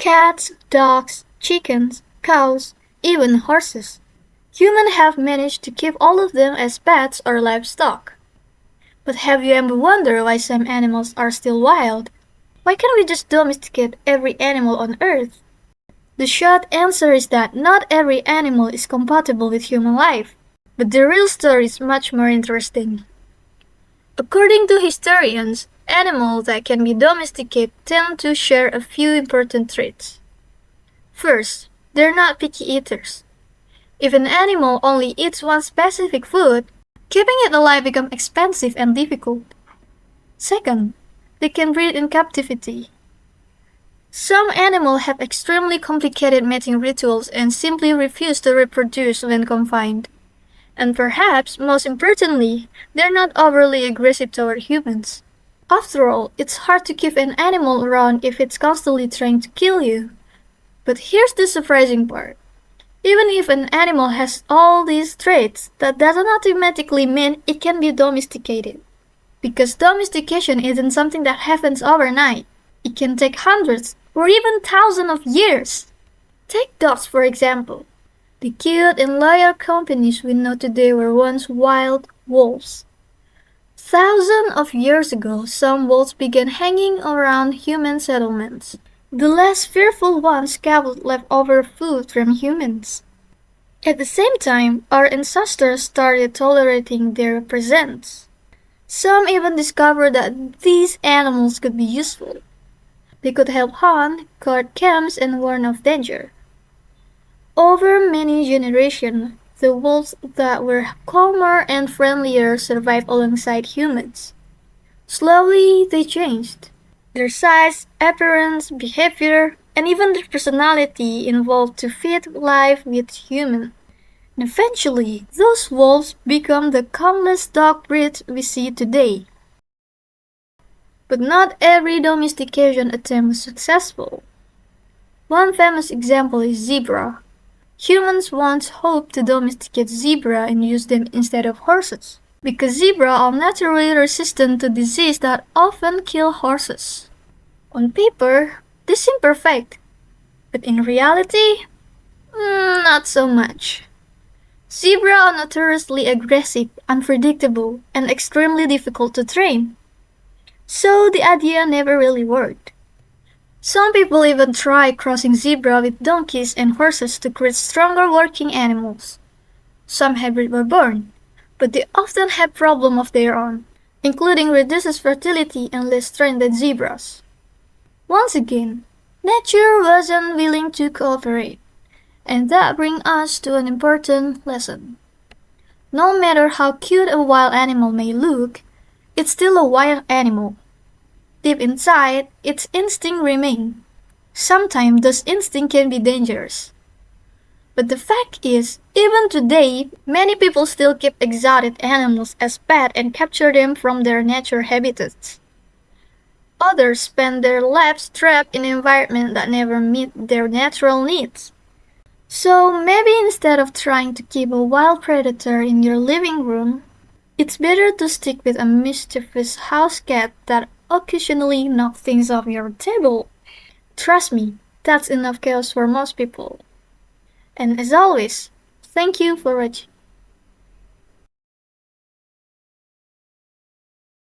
cats, dogs, chickens, cows, even horses. Humans have managed to keep all of them as pets or livestock. But have you ever wondered why some animals are still wild? Why can't we just domesticate every animal on Earth? The short answer is that not every animal is compatible with human life. But the real story is much more interesting. According to historians, animals that can be domesticated tend to share a few important traits. First, they're not picky eaters. If an animal only eats one specific food, keeping it alive becomes expensive and difficult. Second, they can breed in captivity. Some animals have extremely complicated mating rituals and simply refuse to reproduce when confined. And perhaps, most importantly, they're not overly aggressive toward humans. After all, it's hard to keep an animal around if it's constantly trying to kill you. But here's the surprising part. Even if an animal has all these traits, that doesn't automatically mean it can be domesticated. Because domestication isn't something that happens overnight. It can take hundreds or even thousands of years. Take dogs, for example. The cute and loyal companions we know today were once wild wolves. Thousands of years ago, some wolves began hanging around human settlements. The less fearful ones scavenged leftover food from humans. At the same time, our ancestors started tolerating their presence. Some even discovered that these animals could be useful. They could help hunt, guard camps, and warn of danger. Over many generations, the wolves that were calmer and friendlier survived alongside humans. Slowly, they changed. Their size, appearance, behavior, and even their personality evolved to fit life with humans. And eventually, those wolves become the countless dog breeds we see today. But not every domestication attempt was successful. One famous example is zebra. Humans once hoped to domesticate zebra and use them instead of horses, because zebra are naturally resistant to diseases that often kill horses. On paper, this seems perfect, but in reality, not so much. Zebra are notoriously aggressive, unpredictable, and extremely difficult to train. So the idea never really worked. Some people even try crossing zebra with donkeys and horses to create stronger working animals. Some hybrids were born, but they often have problems of their own, including reduced fertility and less strength than zebras. Once again, nature wasn't willing to cooperate, and that brings us to an important lesson. No matter how cute a wild animal may look, it's still a wild animal. Deep inside, its instincts remain. Sometimes those instincts can be dangerous. But the fact is, even today, many people still keep exotic animals as pets and capture them from their natural habitats. Others spend their lives trapped in environments that never meet their natural needs. So maybe instead of trying to keep a wild predator in your living room, it's better to stick with a mischievous house cat that occasionally knocks things off your table. Trust me, that's enough chaos for most people. And as always, thank you for watching.